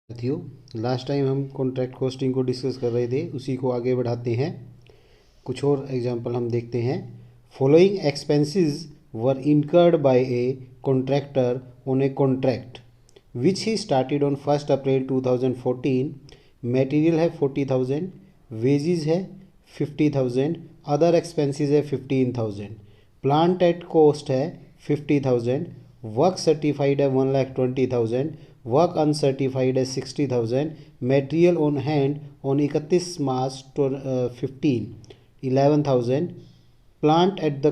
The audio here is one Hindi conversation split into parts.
साथियों, लास्ट टाइम हम कॉन्ट्रैक्ट कॉस्टिंग को डिस्कस कर रहे थे, उसी को आगे बढ़ाते हैं। कुछ और एग्जांपल हम देखते हैं। Following expenses were incurred by a contractor on a contract which he started on 1 April 2014। Material है 40,000, वेजेस है 50,000, अदर एक्सपेंसेस है 15,000, प्लांट एट कॉस्ट है 50,000, वर्क सर्टिफाइड है 1,20,000, वर्क अनसर्टिफाइड है 60,000, material on hand on 31 March 15 11,000, plant at the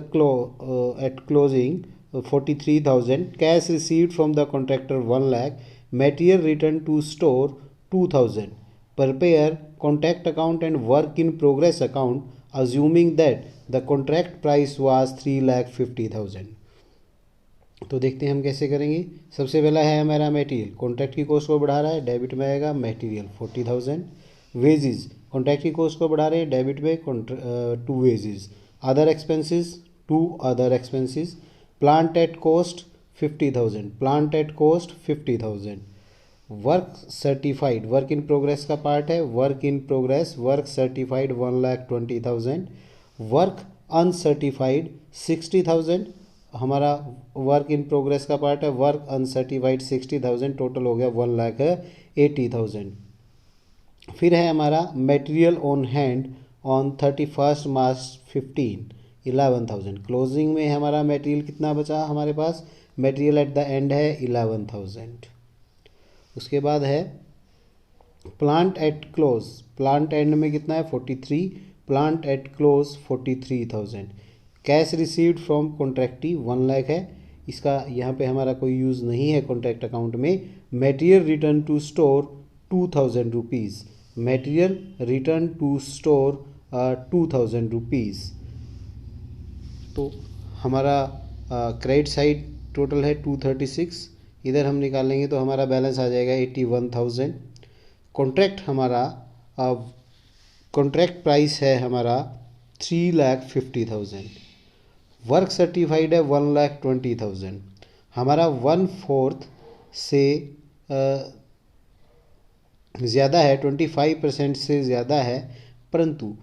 at closing 43,000, cash received from the contractor 1 lakh, material return to store 2,000, prepare contract account and work in progress account assuming that the contract price was 3,50,000। तो देखते हैं हम कैसे करेंगे। सबसे पहला है हमारा मटेरियल, कॉन्ट्रैक्ट की कॉस्ट को बढ़ा रहा है, डेबिट में आएगा मटेरियल 40,000। वेजेस, कॉन्ट्रैक्ट की कॉस्ट को बढ़ा रहे हैं, डेबिट में to wages. Other expenses, to other expenses. Plant at cost 50,000, plant at cost 50,000। Work certified, work in progress का पार्ट है, work in progress, work certified 1,20,000, work uncertified 60,000, हमारा वर्क इन प्रोग्रेस का पार्ट है, वर्क अनसर्टिफाइड 60,000, टोटल हो गया 1,80,000। फिर है हमारा material on hand on 31 March 15 11,000। Closing में हमारा मटेरियल कितना बचा हमारे पास, मटेरियल एट द एंड है 11,000। उसके बाद है plant at close, plant end में कितना है 43, plant at close 43,000। Cash received from contractee 1 lakh है, इसका यहाँ पे हमारा कोई यूज़ नहीं है कॉन्ट्रैक्ट अकाउंट में। Material return to store 2,000 rupees, material return to store 2,000 rupees. तो हमारा क्रेडिट साइड टोटल है 236, इधर हम निकालेंगे तो हमारा बैलेंस आ जाएगा 81,000। कॉन्ट्रैक्ट हमारा कॉन्ट्रैक्ट प्राइस है हमारा 3,50,000। वर्क सर्टिफाइड है 1,20,000। हमारा 1/4 से ज़्यादा है, 25% से ज़्यादा है, परंतु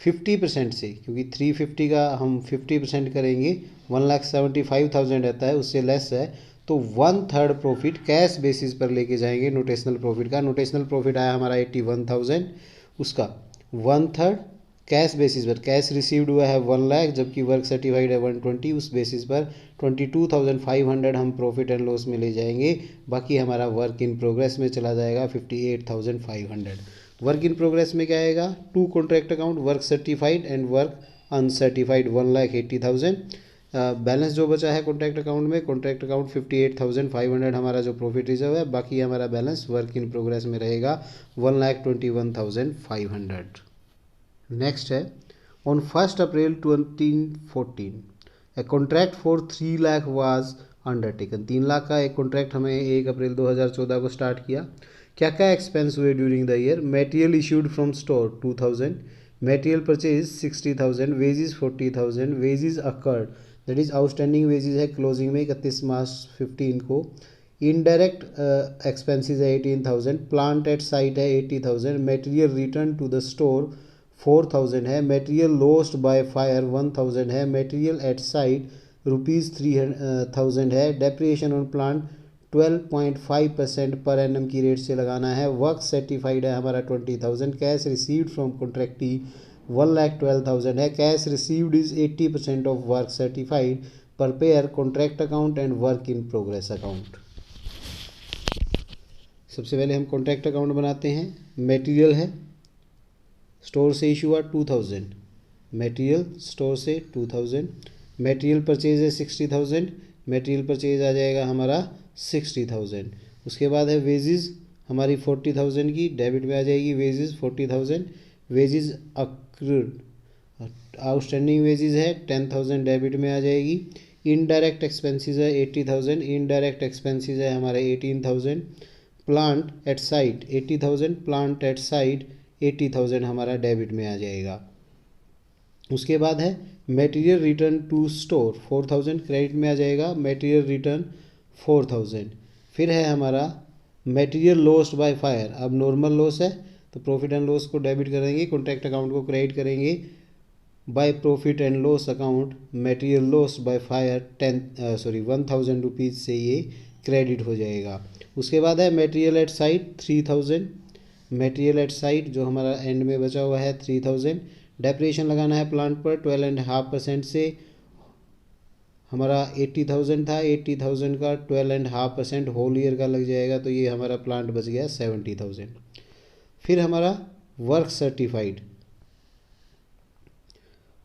50% से, क्योंकि 350 का हम 50% करेंगे 1,75,000 रहता है, उससे लेस है, तो 1/3 प्रॉफिट कैश बेसिस पर लेके जाएंगे नोटेशनल प्रॉफिट का। नोटेशनल प्रॉफिट आया हमारा 81,000, उसका 1/3 कैश बेसिस पर, कैश रिसीव्ड हुआ है 1 लाख, जबकि वर्क सर्टिफाइड है 120, उस बेसिस पर 22,500 हम प्रॉफिट एंड लॉस में ले जाएंगे। बाकी हमारा वर्क इन प्रोग्रेस में चला जाएगा 58,500। वर्क इन प्रोग्रेस में क्या आएगा, to contract account, work certified and work uncertified 1,80,000। Balance जो बचा है कॉन्ट्रैक्ट अकाउंट में, कॉन्ट्रैक्ट अकाउंट 58,500 हमारा जो प्रॉफिट रिजर्व है, बाकी हमारा बैलेंस वर्क इन प्रोग्रेस में रहेगा 1,21,500। नेक्स्ट है on 1 April 2014 a contract for 3 lakh was undertaken. 3 lakh का एक कॉन्ट्रैक्ट हमें 1 अप्रैल 2014 को स्टार्ट किया। क्या क्या एक्सपेंस हुए during the year, material issued from store 2,000, material purchase 60,000, wages 40,000, wages occurred that is outstanding wages है क्लोजिंग में 31 मार्च 15 को। इनडायरेक्ट एक्सपेंसेस है 18,000, प्लांट एट साइट है 80,000, material return to the store 4,000 है, मटेरियल लॉस्ट बाय फायर 1,000 है, मटेरियल एट साइट ₹3,000 है, डेप्रिएशन ऑन प्लांट 12.5% पर एनम की रेट से लगाना है। वर्क सर्टिफाइड है हमारा 20,000, कैश रिसीव्ड फ्रॉम कॉन्ट्रैक्टी 1,12,000 है, cash received is 80% of work certified. Prepare contract account and work in progress account. सबसे पहले हम कॉन्ट्रैक्ट अकाउंट बनाते हैं। मटेरियल है स्टोर से इशू हुआ 2,000, मटेरियल स्टोर से 2,000, मटेरियल परचेज है 60,000, मटेरियल परचेज आ जाएगा हमारा 60,000। उसके बाद है वेजेस हमारी 40,000 की, डेबिट में आ जाएगी wages 40,000, wages accrued outstanding wages है 10,000, डेबिट में आ जाएगी। इनडायरेक्ट एक्सपेंसेस है 80,000, इनडायरेक्ट एक्सपेंसेस है हमारे 18,000, plant at site 80,000, plant at site 80,000 हमारा डेबिट में आ जाएगा। उसके बाद है material return to store 4,000, credit में आ जाएगा, मटेरियल रिटर्न 4,000। फिर है हमारा मटेरियल लॉस्ट बाय फायर, अब नॉर्मल लॉस है तो प्रॉफिट एंड लॉस को डेबिट करेंगे, कॉन्ट्रैक्ट अकाउंट को क्रेडिट करेंगे, by profit and loss account material loss by fire 1000 rupees से ये क्रेडिट हो जाएगा। उसके बाद है material at site 3000, material at site जो हमारा एंड में बचा हुआ है 3000। डेप्रिसिएशन लगाना है प्लांट पर 12.5% से, हमारा 80,000 था, 80,000 का 12.5% होल ईयर का लग जाएगा तो ये हमारा प्लांट बच गया 70,000। फिर हमारा वर्क सर्टिफाइड,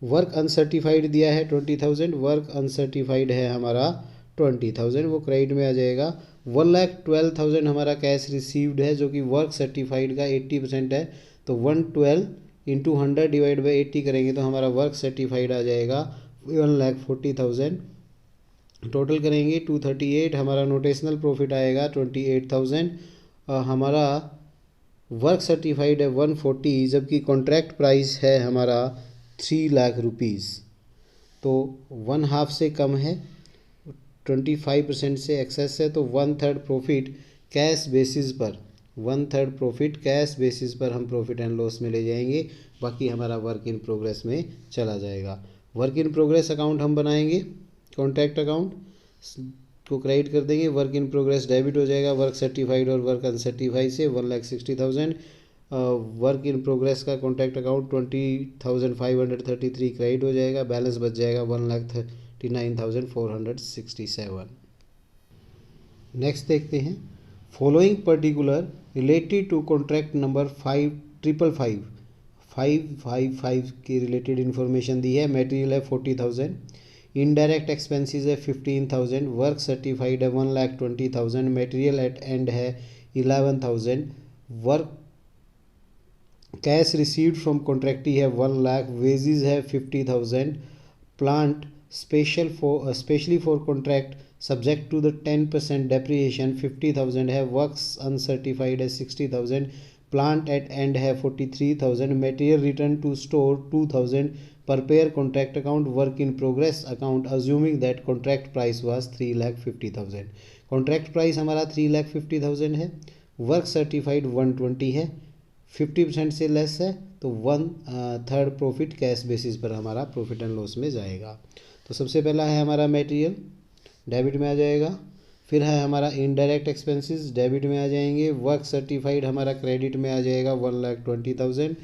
वर्क अनसर्टिफाइड दिया है 20,000, वर्क अनसर्टिफाइड है हमारा 20,000, वो क्रेडिट में आ जाएगा। 1,12,000 हमारा कैश रिसीव्ड है जो कि वर्क सर्टिफाइड का 80% है, तो 112 इंटू 100 डिवाइड बाई 80 करेंगे तो हमारा वर्क सर्टिफाइड आ जाएगा 1,40,000। टोटल करेंगे 238, हमारा नोटेशनल प्रॉफिट आएगा 28,000। हमारा वर्क सर्टिफाइड है 140, जबकि कॉन्ट्रैक्ट प्राइस है हमारा 3 लाख रुपीज़, तो 1/2 से कम है, 25% से एक्सेस है, तो 1/3 प्रॉफिट कैश बेसिस पर, 1/3 प्रॉफिट कैश बेसिस पर हम प्रॉफिट एंड लॉस में ले जाएंगे, बाकी हमारा वर्क इन प्रोग्रेस में चला जाएगा। वर्क इन प्रोग्रेस अकाउंट हम बनाएंगे, कॉन्ट्रैक्ट अकाउंट को क्रेडिट कर देंगे, वर्क इन प्रोग्रेस डेबिट हो जाएगा वर्क सर्टिफाइड और वर्क अनसर्टिफाइड से 1,60,000। वर्क इन प्रोग्रेस का कॉन्ट्रैक्ट अकाउंट 20,533 क्रेडिट हो जाएगा, बैलेंस बच जाएगा 1,39,467। नेक्स्ट देखते हैं, following particular related to contract number 555 के रिलेटेड इन्फॉर्मेशन दी है। मटेरियल है 40,000, इनडायरेक्ट एक्सपेंसेस है 15,000, वर्क सर्टिफाइड है 1,20,000, मटेरियल एट एंड है 11,000, work cash received from contractee है 1 लाख, वेजेस है 50,000, plant specially for contract subject to the 10% depreciation 50,000 है, वर्क्स अनसर्टिफाइड है 60,000, प्लांट एट एंड है 43,000, material return to store 2,000, prepare contract account, work in progress account assuming that contract price was 3,50,000। Contract price हमारा 3,50,000 है, वर्क सर्टिफाइड 120 है, 50% से लेस है, तो 1/3 प्रॉफिट कैश बेसिस पर हमारा प्रॉफिट एंड लॉस में जाएगा। तो सबसे पहला है हमारा मटेरियल, डेबिट में आ जाएगा। फिर है हमारा इनडायरेक्ट एक्सपेंसेस, डेबिट में आ जाएंगे। वर्क सर्टिफाइड हमारा क्रेडिट में आ जाएगा 1,20,000।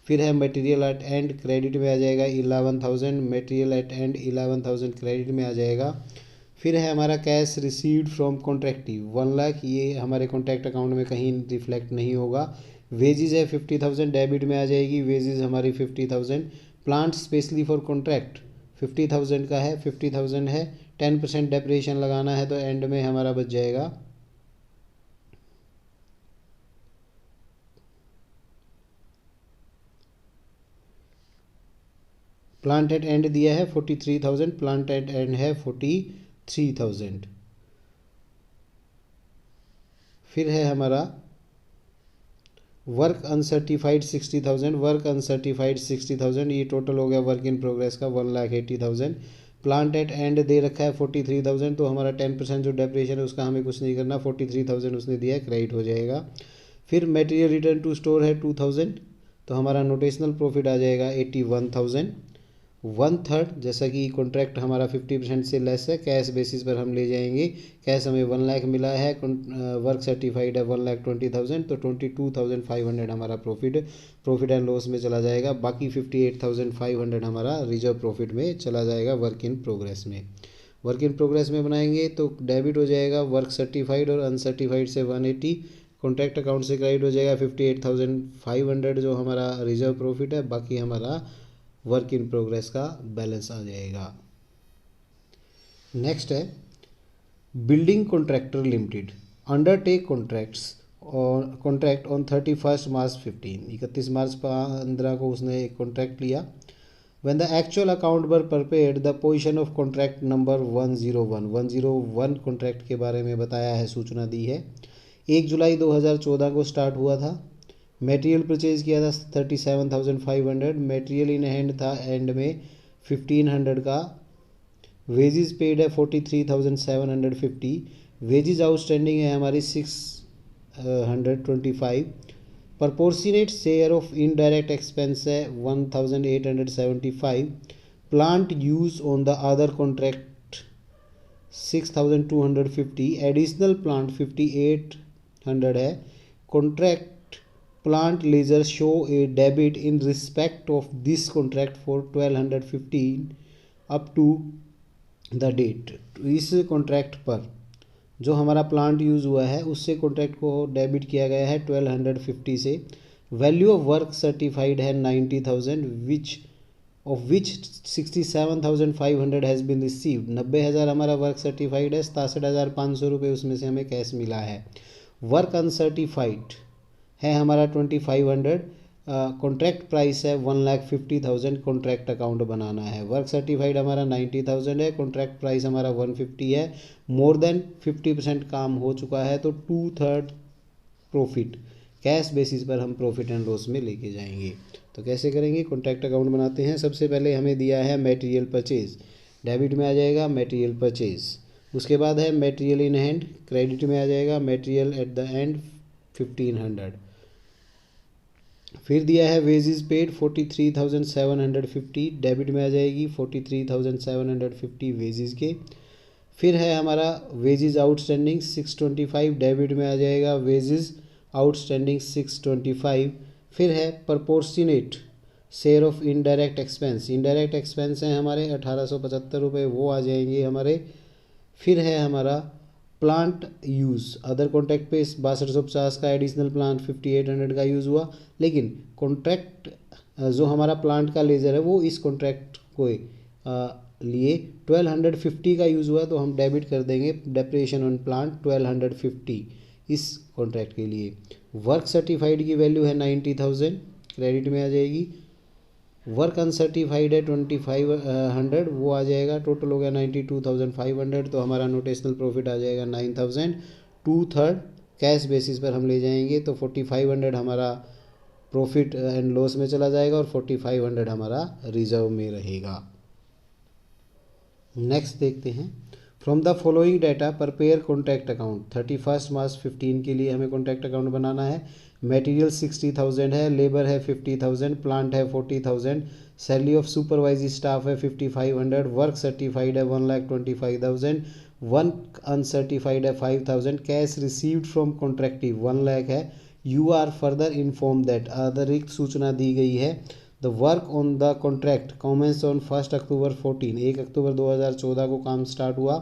फिर है मटेरियल एट एंड, क्रेडिट में आ जाएगा 11,000, मटेरियल एट एंड 11,000 क्रेडिट में आ जाएगा। फिर है हमारा cash received from contractee 1 lakh, ये हमारे कॉन्ट्रैक्ट अकाउंट में कहीं रिफ्लेक्ट नहीं होगा। वेजेस है 50,000, डेबिट में आ जाएगी, वेजेस हमारी 50,000। प्लांट स्पेशली फॉर कॉन्ट्रैक्ट 50,000 का है, 50,000 है, 10% डेप्रिसिएशन लगाना है तो एंड में हमारा बच जाएगा प्लांट एट एंड दिया है 43,000, प्लांट एट एंड है 43,000। फिर है हमारा वर्क अनसर्टिफाइड 60,000, वर्क अनसर्टिफाइड 60,000, ये टोटल हो गया वर्क इन प्रोग्रेस का 1,80,000। प्लांट एट एंड दे रखा है 43,000, तो हमारा 10% जो डेप्रिसिएशन है उसका हमें कुछ नहीं करना, 43,000 उसने दिया है, क्रेडिट हो जाएगा। फिर मटेरियल रिटर्न टू स्टोर है 2,000, तो हमारा नोटेशनल प्रॉफिट आ जाएगा 81,000। 1/3 जैसा कि कॉन्ट्रैक्ट हमारा 50% से लेस है, कैश बेसिस पर हम ले जाएंगे, कैश हमें 1 लाख मिला है, वर्क सर्टिफाइड है 1,20,000, तो 22,500 हमारा प्रॉफिट एंड लॉस में चला जाएगा। बाकी 58,500 हमारा रिजर्व प्रॉफिट में चला जाएगा वर्क इन प्रोग्रेस में। वर्क इन प्रोग्रेस में बनाएंगे तो डेबिट हो जाएगा वर्क सर्टिफाइड और अनसर्टिफाइड से 180, कॉन्ट्रैक्ट अकाउंट से क्रेडिट हो जाएगा 58,500 जो हमारा रिजर्व प्रॉफिट है, बाकी हमारा वर्क इन प्रोग्रेस का बैलेंस आ जाएगा। नेक्स्ट है building contractor limited undertake contract on 31 March 31 March 15 को उसने एक कॉन्ट्रैक्ट लिया। When the actual account were prepared the position of contract number 101 contract के बारे में बताया है, सूचना दी है। 1 जुलाई 2014 को स्टार्ट हुआ था। मटेरियल परचेज किया था 37,500, मटेरियल इन हैंड था एंड में 1,500 का, वेजेस पेड है 43,750, वेजेस आउटस्टैंडिंग है हमारी 125। Proportionate share of indirect expense है 1875। Plant use on the other contract 6250। Additional plant 5800 है। Contract plant ledger show a debit in respect of this contract for 1215 up to the date. इस कॉन्ट्रैक्ट पर जो हमारा प्लांट यूज़ हुआ है उससे कॉन्ट्रैक्ट को डेबिट किया गया है 1250 से। वैल्यू ऑफ वर्क सर्टिफाइड है 90,000 of which 67,500 has been received. 90,000 हमारा वर्क सर्टिफाइड है, 67,500 रुपये उसमें से हमें कैश मिला है। वर्क अनसर्टिफाइड है हमारा 2500। कॉन्ट्रैक्ट प्राइस है 1,50,000। कॉन्ट्रैक्ट अकाउंट बनाना है। वर्क सर्टिफाइड हमारा 90,000 है, कॉन्ट्रैक्ट प्राइस हमारा 150 है। मोर देन 50% काम हो चुका है तो 2/3 प्रॉफिट कैश बेसिस पर हम प्रॉफिट एंड लॉस में लेके जाएंगे। तो कैसे करेंगे? कॉन्ट्रैक्ट अकाउंट बनाते हैं। सबसे पहले हमें दिया है मटेरियल परचेज, डेबिट में आ जाएगा मटेरियल परचेज। उसके बाद है मटेरियल इन हैंड, क्रेडिट में आ जाएगा मटेरियल एट द एंड 1500। फिर दिया है वेजेस पेड 43,750, डेबिट में आ जाएगी 43,750 वेजेस के। फिर है हमारा वेजेस आउटस्टैंडिंग 625, डेबिट में आ जाएगा वेजेस आउटस्टैंडिंग 625। फिर है proportionate share of indirect expense, indirect expense हैं हमारे 1875 रुपये, वो आ जाएंगे हमारे। फिर है हमारा प्लांट यूज़, अदर कॉन्ट्रैक्ट पे 6250 का एडिशनल प्लांट 5800 का यूज़ हुआ, लेकिन कॉन्ट्रैक्ट जो हमारा प्लांट का लेजर है वो इस कॉन्ट्रैक्ट को लिए 1250 का यूज़ हुआ, तो हम डेबिट कर देंगे डेप्रिसिएशन ऑन प्लांट 1250 इस कॉन्ट्रैक्ट के लिए। वर्क सर्टिफाइड की वैल्यू है 90,000, क्रेडिट में आ जाएगी। वर्क अनसर्टिफाइड है 2500, वो आ जाएगा। टोटल हो गया 92,500, तो हमारा नोटेशनल प्रॉफिट आ जाएगा 9,000। 2/3 कैश बेसिस पर हम ले जाएंगे तो 4500 हमारा प्रॉफिट एंड लॉस में चला जाएगा और 4500 हमारा रिजर्व में रहेगा। नेक्स्ट देखते हैं। From the following data prepare contract account. 31 March 15 के लिए हमें कॉन्ट्रैक्ट अकाउंट बनाना है। मटेरियल 60,000 है, लेबर है 50,000, प्लांट है 40,000, सैलरी ऑफ सुपरवाइजरी स्टाफ है 5500, वर्क सर्टिफाइड है 1,25,000, वर्क अनसर्टिफाइड है 5,000, cash received from contractee 1 lakh है। You are further inform that, अतिरिक्त सूचना दी गई है। The work on the contract commence on 1 October 14, 1 October 2014 को काम स्टार्ट हुआ।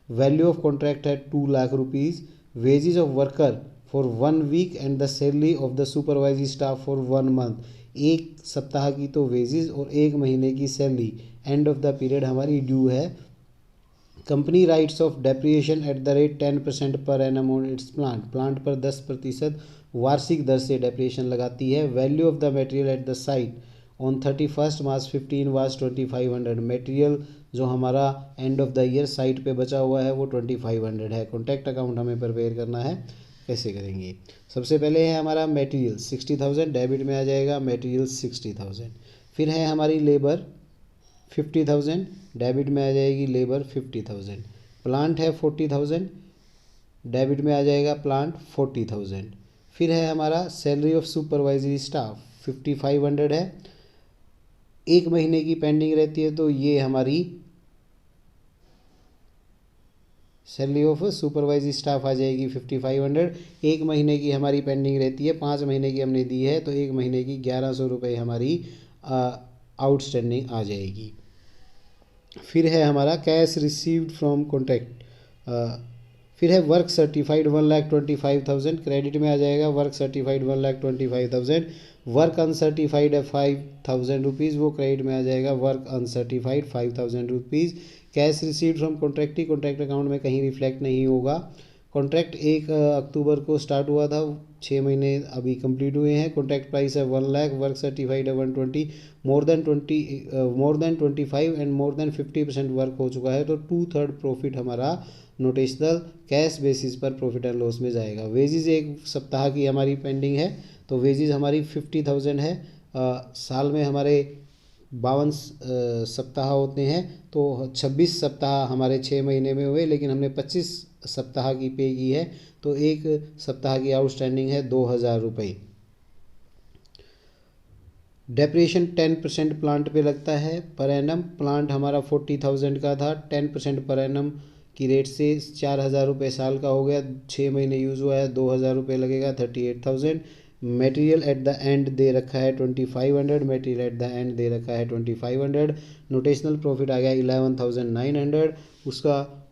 वैल्यू ऑफ कॉन्ट्रैक्ट है 2 lakh rupees. Wages of worker for 1 week end the salary of the supervisory staff for 1 month. 1 सप्ताह की तो वेजेज और 1 महीने की salary end of the period हमारी ड्यू है। Company writes off depreciation at the rate 10% per annum on its plant, plant पर 10% वार्षिक दर से डेप्रिसिएशन लगाती है। Value of the material at the site on 31 March 15 was 2500। Material जो हमारा and of the year site पे बचा हुआ है वो 2500 है। कॉन्ट्रैक्ट अकाउंट हमें प्रिपेयर करना है, कैसे करेंगे? सबसे पहले है हमारा मटेरियल 60,000, डेबिट में आ जाएगा मटेरियल 60,000। फिर है हमारी लेबर 50,000, डेबिट में आ जाएगी लेबर 50,000। प्लांट है 40,000, डेबिट में आ जाएगा प्लांट 40,000। फिर है हमारा सैलरी ऑफ सुपरवाइजरी स्टाफ 5500 है, 1 महीने की पेंडिंग रहती है तो ये हमारी सैलरी ऑफ सुपरवाइजरी स्टाफ आ जाएगी 5500। 1 महीने की हमारी पेंडिंग रहती है, 5 महीने की हमने दी है तो 1 महीने की 1100 रुपये हमारी आउटस्टैंडिंग आ जाएगी। फिर है हमारा कैश रिसीव्ड फ्रॉम कॉन्ट्रैक्ट। फिर है वर्क सर्टिफाइड 1,25,000, क्रेडिट में आ जाएगा वर्क सर्टिफाइड 1,25,000। वर्क अनसर्टिफाइड है 5,000 रुपीज़, वो क्रेडिट में आ जाएगा work uncertified 5,000 rupees. Cash received from contract, contract account में कहीं रिफ्लेक्ट नहीं होगा। कॉन्ट्रैक्ट 1 अक्टूबर को स्टार्ट हुआ था, 6 महीने अभी कंप्लीट हुए हैं। कॉन्ट्रैक्ट प्राइस है 1 लाख, वर्क सर्टिफाइड है 120, more than 25 and more than 50% work हो चुका है तो 2/3 प्रॉफिट हमारा नोटेशनल कैश बेसिस पर प्रॉफिट एंड लॉस में जाएगा। वेजेस 1 सप्ताह की हमारी पेंडिंग है तो वेजेस हमारी 50,000 है। साल में हमारे 52 सप्ताह होते हैं तो 26 सप्ताह हमारे 6 महीने में हुए, लेकिन हमने 25 सप्ताह की पे की है, तो एक सप्ताह की आउटस्टैंडिंग है 2,000 रुपये। डेप्रिसिएशन 10% प्लांट पे लगता है पर एनम। प्लांट हमारा 40,000 का था, 10% पर एनम की रेट से 4,000 रुपये साल का हो गया, 6 महीने यूज़ हुआ है, 2,000 रुपये लगेगा, 38,000। Material at the and they रखा है 2,500, material at the and they रखा है 2,500। नोटेशनल प्रॉफिट आ गया 11,900, उसका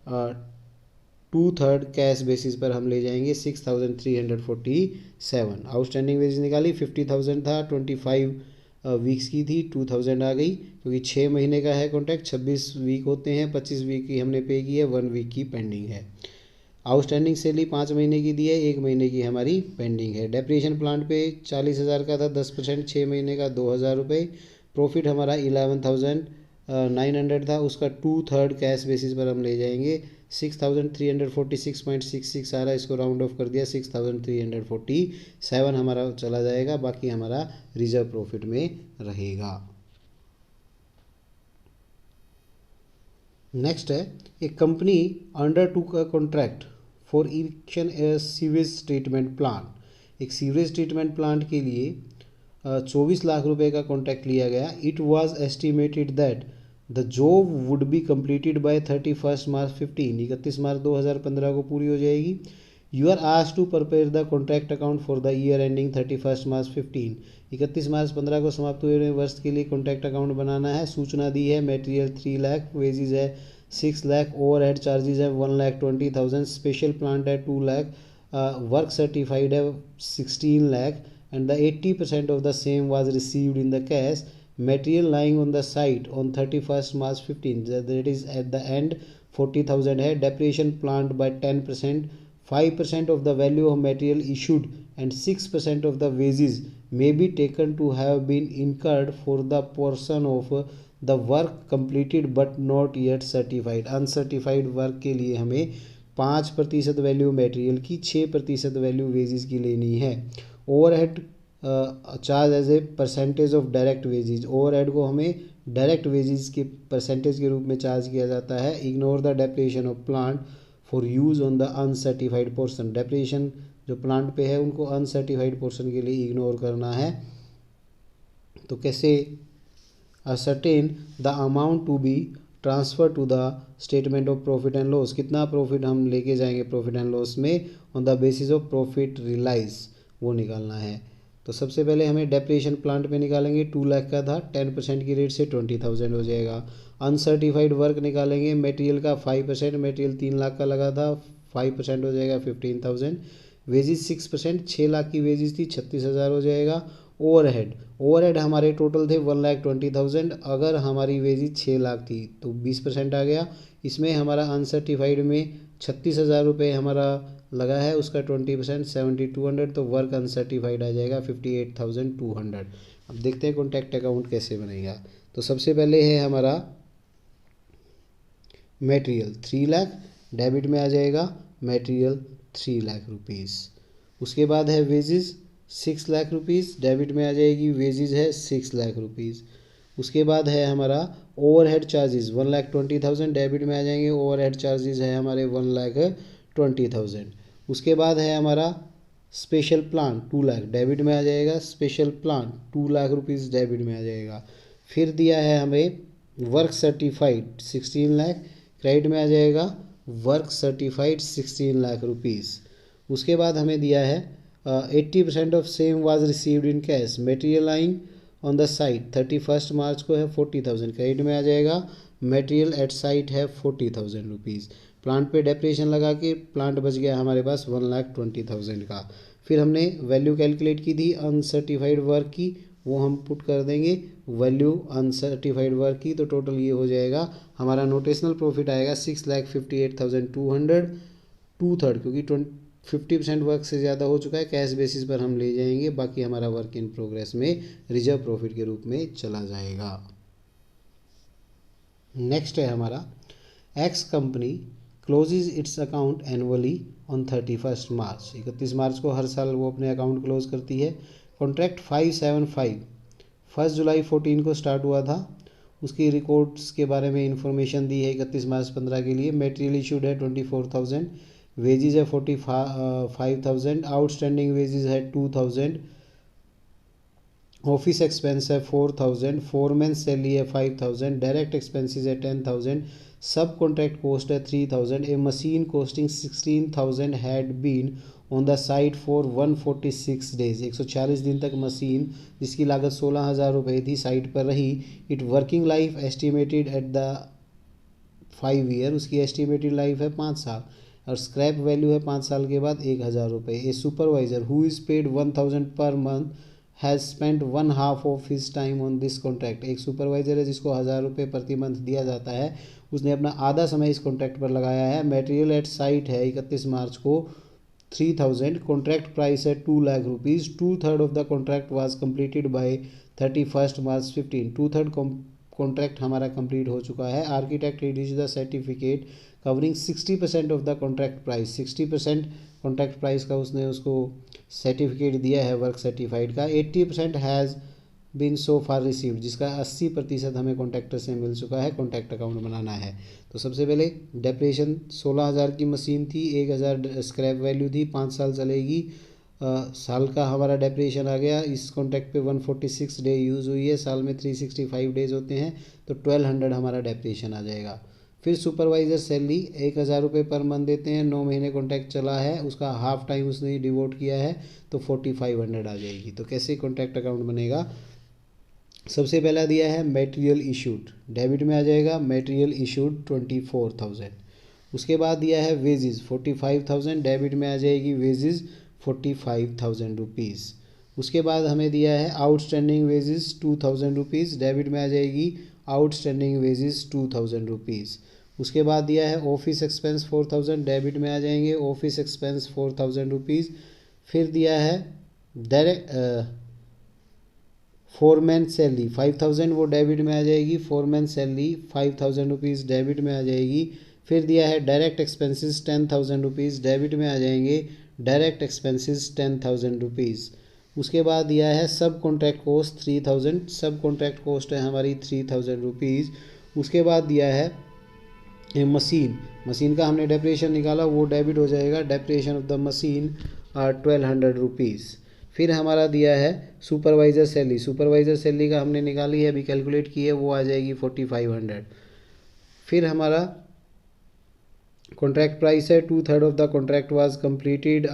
2/3 कैश बेसिस पर हम ले जाएंगे 6,347। आउटस्टैंडिंग वेजेस निकाली, 50,000 था, 25 वीक्स की थी, 2,000 आ गई, क्योंकि 6 महीने का है कॉन्ट्रैक्ट, 26 वीक होते हैं, 25 वीक की हमने पे की है, 1 वीक की पेंडिंग है। आउटस्टैंडिंग सैलरी 5 महीने की दी है, 1 महीने की हमारी पेंडिंग है। डेप्रिसिएशन प्लांट पे 40,000 का था, 10%, 6 महीने का 2,000 रुपये। प्रॉफिट हमारा 11,900 था, उसका 2/3 कैश बेसिस पर हम ले जाएंगे 6,346.66 आ रहा है, इसको राउंड ऑफ कर दिया 6,347 हमारा चला जाएगा, बाकी हमारा रिजर्व प्रॉफिट में रहेगा। नेक्स्ट है, एक कंपनी अंडर टू का contract for erection a sewage treatment plant. एक सीवरेज ट्रीटमेंट प्लांट के लिए 24 लाख रुपए का कॉन्ट्रैक्ट लिया गया। It was estimated that the job would be completed by 31 March 15, 31 March 2015 को पूरी हो जाएगी। You are asked to prepare the contract account for the year ending 31 March 15, 31 March 15 को समाप्त हुए वर्ष के लिए कॉन्ट्रैक्ट अकाउंट बनाना है। सूचना दी है, मटेरियल 3 लाख, वेजेज है 6 लाख, ओवरहेड चार्जेस है 1,20,000, स्पेशल प्लांट है 2 लाख, वर्क सर्टिफाइड है 16 lakh, and the 80% of the same was received in the cash. Material lying on the site on 31st March 15, that is at the end 40,000 है। Depreciation plant by 10%, 5% of the value of material issued and 6% of the wages may be taken to have been incurred for the portion of the work completed but not yet certified। Uncertified work के लिए हमें 5% वैल्यू मटेरियल की, 6% वैल्यू वेजेस की लेनी है। Overhead charge as a percentage of direct wages, overhead को हमें डायरेक्ट वेजेस के परसेंटेज के रूप में चार्ज किया जाता है। Ignore the depreciation of plant for use on the uncertified portion, depreciation जो प्लांट पे है उनको अनसर्टिफाइड पोर्शन के लिए इग्नोर करना है। तो कैसे ascertain the amount to be transfer to the statement of profit and loss, कितना प्रॉफिट हम लेके जाएंगे प्रॉफिट एंड लॉस में on the basis of profit realise, वो निकालना है। तो सबसे पहले हमें डेप्रिसिएशन प्लांट पे निकालेंगे, 2 लाख का था, 10% की रेट से 20,000 हो जाएगा। अनसर्टिफाइड वर्क निकालेंगे, मटेरियल का 5%, मटेरियल 3 लाख का लगा था, 5% हो जाएगा 15,000। वेजेस 6%, 6 लाख की वेजेस थी, 36,000 हो जाएगा। ओवरहेड हमारे टोटल थे 1,20,000, अगर हमारी वेजेस 6 लाख थी तो 20% आ गया। इसमें हमारा अनसर्टिफाइड में 36,000 रुपये हमारा लगा है, उसका 20% 7,200, तो वर्क अनसर्टिफाइड आ जाएगा 58,200। अब देखते हैं कॉन्ट्रैक्ट अकाउंट कैसे बनेगा। तो सबसे पहले है हमारा मटेरियल 3 लाख, डेबिट में आ जाएगा मटेरियल 3 लाख रुपीज़। उसके बाद है वेजेस 6 लाख रुपीज़, डेबिट में आ जाएगी वेजेस है 6 लाख रुपीज़। उसके बाद है हमारा ओवरहेड चार्जेस 1,20,000, डेबिट में आ जाएंगे, ओवरहेड चार्जेस है हमारे 1,20,000। उसके बाद है हमारा स्पेशल प्लान 2 लाख, डेबिट में आ जाएगा, special plan 2 lakh rupees debit में आ जाएगा। फिर दिया है हमें वर्क सर्टिफाइड 16 लाख, क्रेडिट में आ जाएगा वर्क सर्टिफाइड 16 लाख रुपीज़। उसके बाद हमें दिया है 80% of same was received in cash, material lying on the site 31 March को है 40,000, क्रेडिट में आ जाएगा, मटेरियल एट साइट है 40,000 रुपीज़। प्लांट पे डेप्रिसिएशन लगा के प्लांट बच गया हमारे पास 1,20,000 का। फिर हमने वैल्यू कैलकुलेट की थी अनसर्टिफाइड वर्क की, वो हम पुट कर देंगे वैल्यू अनसर्टिफाइड वर्क की, तो टोटल ये हो जाएगा हमारा नोटेशनल प्रॉफिट आएगा 6,58,200, 2/3, क्योंकि 50% वर्क से ज़्यादा हो चुका है, कैश बेसिस पर हम ले जाएंगे, बाकी हमारा वर्क इन प्रोग्रेस में रिजर्व प्रॉफिट के रूप में चला जाएगा। नेक्स्ट है हमारा X company closes its account annually on 31 March, 31 March को हर साल वो अपने अकाउंट क्लोज करती है। कॉन्ट्रैक्ट 575 1 जुलाई 14 को स्टार्ट हुआ था। उसकी रिकॉर्ड्स के बारे में इंफॉर्मेशन दी है 31 मार्च 15 के लिए। मटेरियल इशूड है 24,000, वेजेज है 45,000, आउटस्टैंडिंग वेजेज है 2,000, ऑफिस एक्सपेंस है 4,000, फोरमैन सैलरी है 5,000, डायरेक्ट एक्सपेंसेस है 10,000, सब कॉन्ट्रैक्ट कॉस्ट है 3,000, a machine costing 16,000 had been on the site for 146 days, 140 दिन तक मशीन जिसकी लागत 16,000 रुपये थी साइट पर रही। It working life estimated at the 5 year, उसकी एस्टिमेटेड लाइफ है 5 साल, और स्क्रैप वैल्यू है 5 साल के बाद 1,000 रुपये। A supervisor who is paid 1,000 per month has spend 1/2 of his time on this contract, एक सुपरवाइजर है जिसको 1,000 रुपये प्रति मंथ दिया जाता है, उसने अपना आधा समय इस कॉन्ट्रैक्ट पर लगाया है। मटेरियल एट साइट है 31 मार्च को 3,000, कॉन्ट्रैक्ट प्राइस है 2 lakh rupees, 2/3 of the contract was completed by 31 March 15, 2/3 contract हमारा कंप्लीट हो चुका है। Architect release the certificate covering 60% of the contract price, 60% contract price का उसने उसको सर्टिफिकेट दिया है वर्क सर्टिफाइड का। 80% has been so far received, जिसका 80% हमें कॉन्ट्रैक्टर से मिल चुका है। कॉन्ट्रैक्ट अकाउंट बनाना है तो सबसे पहले डेप्रेशन 16,000 की मशीन थी, 1,000 स्क्रैप वैल्यू थी, 5 साल चलेगी, साल का हमारा डेप्रेशन आ गया। इस कॉन्ट्रैक्ट पे 146 डे यूज़ हुई है, साल में 365 डेज होते हैं, तो 1,200 हमारा डेप्रेशन आ जाएगा। फिर सुपरवाइज़र सैलरी 1,000 रुपये पर मंथ देते हैं, 9 महीने कॉन्ट्रैक्ट चला है, उसका हाफ टाइम उसने डिवोट किया है, तो 4,500 आ जाएगी। तो कैसे कॉन्ट्रैक्ट अकाउंट बनेगा? सबसे पहला दिया है मटेरियल इशूड, डेबिट में आ जाएगा मटेरियल इशूड 24,000। उसके बाद दिया है वेजेस 45,000, डेबिट में आ जाएगी वेजेस 45,000 रुपीज़। उसके बाद हमें दिया है आउटस्टैंडिंग वेजेस 2,000 रुपीज़, डेबिट में आ जाएगी आउटस्टैंडिंग वेजेस 2,000 रुपीज़। उसके बाद दिया है ऑफिस एक्सपेंस 4,000, डेबिट में आ जाएंगे ऑफिस एक्सपेंस 4,000 रुपीज़। फिर दिया है डायरेक्ट फोरमैन सैलरी 5,000, वो डेबिट में आ जाएगी, फोरमैन सैलरी 5,000 रुपीज़ डेबिट में आ जाएगी। फिर दिया है डायरेक्ट एक्सपेंसेस 10,000 रुपीज़, डेबिट में आ जाएंगे डायरेक्ट एक्सपेंसेस 10,000 रुपीज़। उसके बाद दिया है सब कॉन्ट्रैक्ट कॉस्ट 3,000, सब कॉन्ट्रैक्ट कॉस्ट है हमारी 3,000 रुपीज़। उसके बाद दिया है मशीन का हमने डेप्रेशन निकाला, वो डेबिट हो जाएगा, depreciation of the machine 1,200 rupees. फिर हमारा दिया है सुपरवाइज़र सैलरी का हमने निकाली है, अभी कैलकुलेट की है, वो आ जाएगी 4,500। फिर हमारा कॉन्ट्रैक्ट प्राइस है 2/3 of the contract was completed,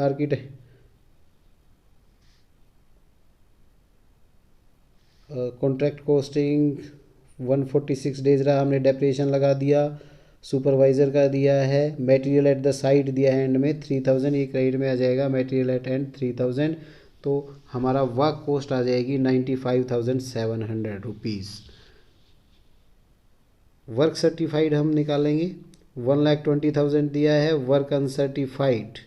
contract costing 146 days रहा, हमने डेप्रेशन लगा दिया। सुपरवाइज़र का दिया है मटेरियल एट द साइट दिया है एंड में 3,000, ये क्रेडिट में आ जाएगा मटेरियल एट एंड 3,000, तो हमारा वर्क कॉस्ट आ जाएगी 95,700 रुपीज़। वर्क सर्टिफाइड हम निकालेंगे, 1,20,000 दिया है, वर्क अनसर्टिफाइड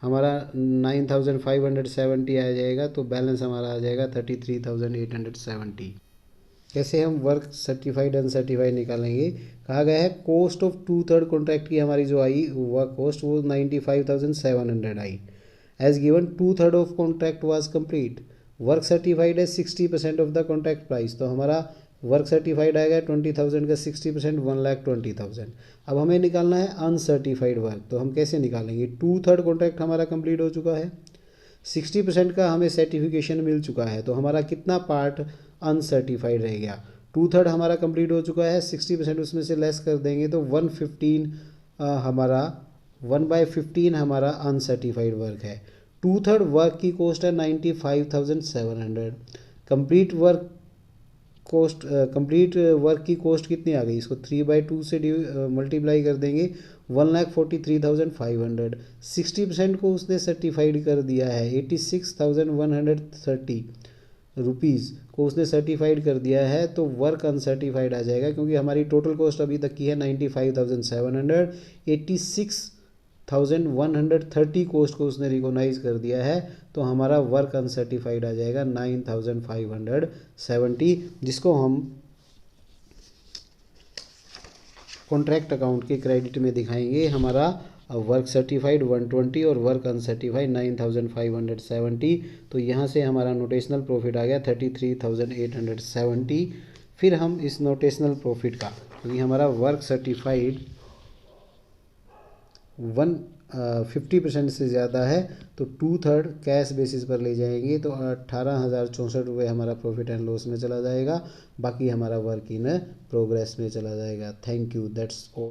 हमारा 9,570 आ जाएगा, तो बैलेंस हमारा आ जाएगा 33,870। कैसे हम वर्क सर्टिफाइड अनसर्टिफाइड निकालेंगे? कहा गया है कॉस्ट ऑफ 2/3 कॉन्ट्रैक्ट की हमारी जो आई वर्क कॉस्ट वो 95,700 आई। As given 2/3 of contract was complete, work certified है 60% ऑफ द कॉन्ट्रैक्ट प्राइस, तो हमारा वर्क सर्टिफाइड आएगा 20,000 का 60% 1,20,000। अब हमें निकालना है अनसर्टिफाइड वर्क, तो हम कैसे निकालेंगे? 2/3 कॉन्ट्रैक्ट हमारा कंप्लीट हो चुका है, 60% का हमें सर्टिफिकेशन मिल चुका है, तो हमारा कितना पार्ट अनसर्टिफाइड रह गया? 2/3 हमारा कंप्लीट हो चुका है, 60% उसमें से लेस कर देंगे तो 1/15 हमारा 1/15 हमारा अनसर्टिफाइड वर्क है। 2/3 वर्क की कॉस्ट है 95,700। Complete work cost complete work की कॉस्ट कितनी आ गई? इसको 3/2 से मल्टीप्लाई कर देंगे, 1,43,500। 60% को उसने सर्टिफाइड कर दिया है, 86,130 रुपीज़ को उसने सर्टिफाइड कर दिया है, तो वर्क अनसर्टिफाइड आ जाएगा, क्योंकि हमारी टोटल कॉस्ट अभी तक की है 95,700, 86,130 कॉस्ट को उसने रिकॉग्नाइज कर दिया है, तो हमारा वर्क अनसर्टिफाइड आ जाएगा 9,570, जिसको हम कॉन्ट्रैक्ट अकाउंट के क्रेडिट में दिखाएंगे। हमारा वर्क सर्टिफाइड 120 और वर्क अनसर्टिफाइड 9,570, तो यहाँ से हमारा नोटेशनल प्रॉफिट आ गया 33,870। फिर हम इस नोटेशनल प्रॉफिट का, क्योंकि हमारा वर्क सर्टिफाइड 50% से ज़्यादा है तो 2/3 कैश बेसिस पर ले जाएंगे तो 18,064 रुपये हमारा प्रॉफिट एंड लॉस में चला जाएगा। बाकी हमारा वर्क इन प्रोग्रेस में चला जाएगा। Thank you, that's all.